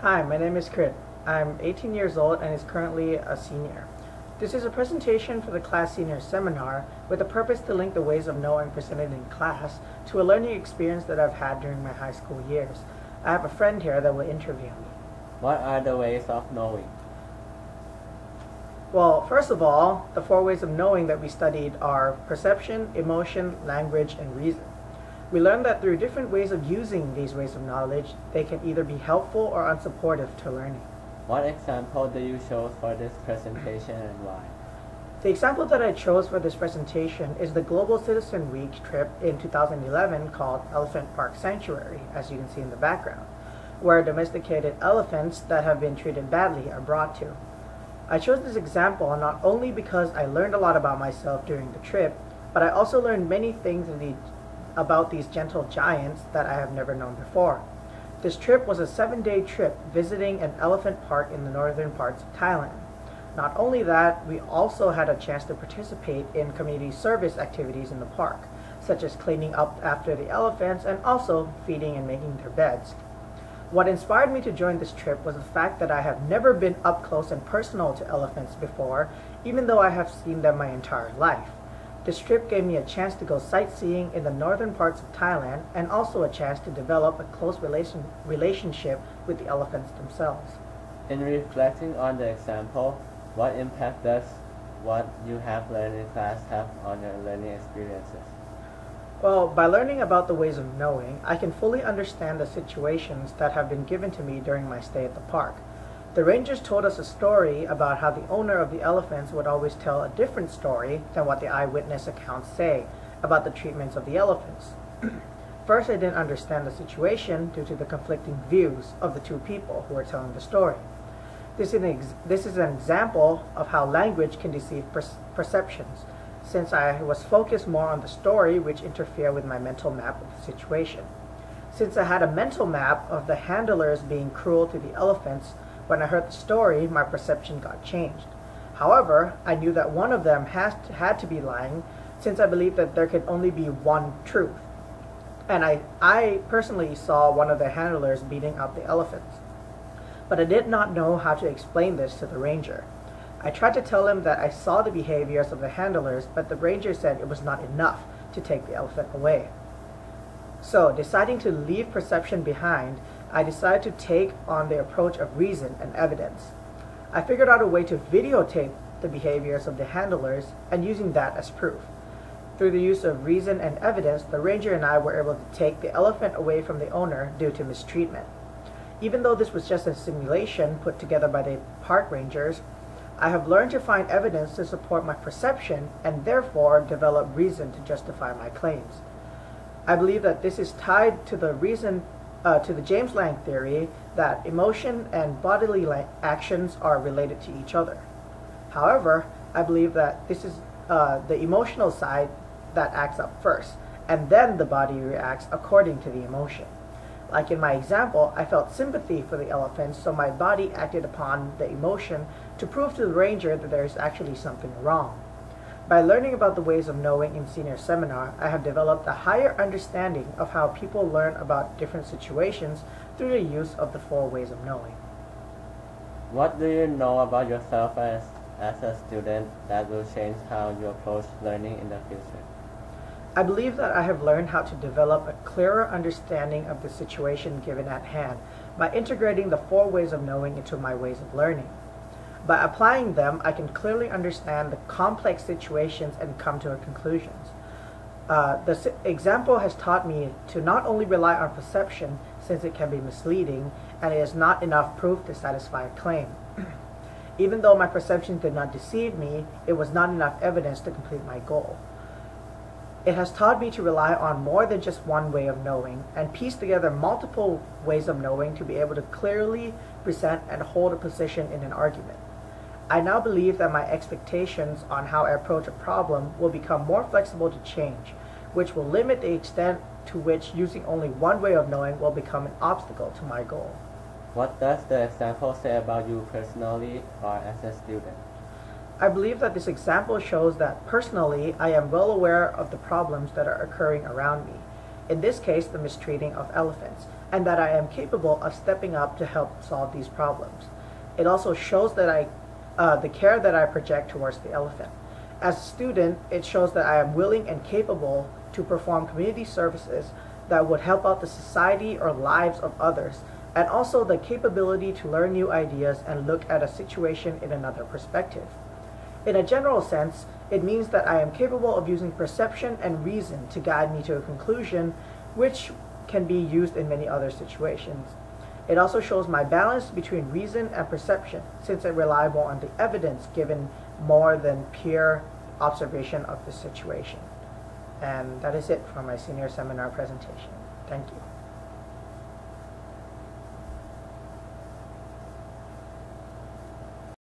Hi, my name is Krit. I'm 18 years old and is currently a senior. This is a presentation for the class senior seminar with the purpose to link the ways of knowing presented in class to a learning experience that I've had during my high school years. I have a friend here that will interview me. What are the ways of knowing? Well, first of all, the 4 ways of knowing that we studied are perception, emotion, language, and reason. We learned that through different ways of using these ways of knowledge, they can either be helpful or unsupportive to learning. What example do you choose for this presentation and why? The example that I chose for this presentation is the Global Citizen Week trip in 2011 called Elephant Park Sanctuary, as you can see in the background, where domesticated elephants that have been treated badly are brought to. I chose this example not only because I learned a lot about myself during the trip, but I also learned many things about these gentle giants that I have never known before. This trip was a 7-day trip visiting an elephant park in the northern parts of Thailand. Not only that, we also had a chance to participate in community service activities in the park, such as cleaning up after the elephants and also feeding and making their beds. What inspired me to join this trip was the fact that I have never been up close and personal to elephants before, even though I have seen them my entire life. This trip gave me a chance to go sightseeing in the northern parts of Thailand and also a chance to develop a close relationship with the elephants themselves. In reflecting on the example, what impact does what you have learned in class have on your learning experiences? Well, by learning about the ways of knowing, I can fully understand the situations that have been given to me during my stay at the park. The rangers told us a story about how the owner of the elephants would always tell a different story than what the eyewitness accounts say about the treatments of the elephants. First, I didn't understand the situation due to the conflicting views of the 2 people who were telling the story. This is an example of how language can deceive perceptions, since I was focused more on the story which interfered with my mental map of the situation. Since I had a mental map of the handlers being cruel to the elephants, when I heard the story, my perception got changed. However, I knew that one of them had to be lying, since I believed that there could only be one truth. And I personally saw one of the handlers beating up the elephants. But I did not know how to explain this to the ranger. I tried to tell him that I saw the behaviors of the handlers, but the ranger said it was not enough to take the elephant away. So, deciding to leave perception behind, I decided to take on the approach of reason and evidence. I figured out a way to videotape the behaviors of the handlers and using that as proof. Through the use of reason and evidence, the ranger and I were able to take the elephant away from the owner due to mistreatment. Even though this was just a simulation put together by the park rangers, I have learned to find evidence to support my perception and therefore develop reason to justify my claims. I believe that this is tied to the James Lang theory that emotion and bodily actions are related to each other. However, I believe that this is the emotional side that acts up first, and then the body reacts according to the emotion. Like in my example, I felt sympathy for the elephants, so my body acted upon the emotion to prove to the ranger that there is actually something wrong. By learning about the ways of knowing in senior seminar, I have developed a higher understanding of how people learn about different situations through the use of the 4 ways of knowing. What do you know about yourself as a student that will change how you approach learning in the future? I believe that I have learned how to develop a clearer understanding of the situation given at hand by integrating the 4 ways of knowing into my ways of learning. By applying them, I can clearly understand the complex situations and come to conclusions. The example has taught me to not only rely on perception, since it can be misleading, and it is not enough proof to satisfy a claim. Even though my perception did not deceive me, it was not enough evidence to complete my goal. It has taught me to rely on more than just one way of knowing, and piece together multiple ways of knowing to be able to clearly present and hold a position in an argument. I now believe that my expectations on how I approach a problem will become more flexible to change, which will limit the extent to which using only one way of knowing will become an obstacle to my goal. What does the example say about you personally or as a student? I believe that this example shows that personally I am well aware of the problems that are occurring around me. In this case, the mistreating of elephants. and that I am capable of stepping up to help solve these problems. It also shows that the care that I project towards the elephant. As a student, it shows that I am willing and capable to perform community services that would help out the society or lives of others, and also the capability to learn new ideas and look at a situation in another perspective. In a general sense, it means that I am capable of using perception and reason to guide me to a conclusion, which can be used in many other situations. It also shows my balance between reason and perception, since it relies more on the evidence given more than pure observation of the situation. And that is it for my senior seminar presentation. Thank you.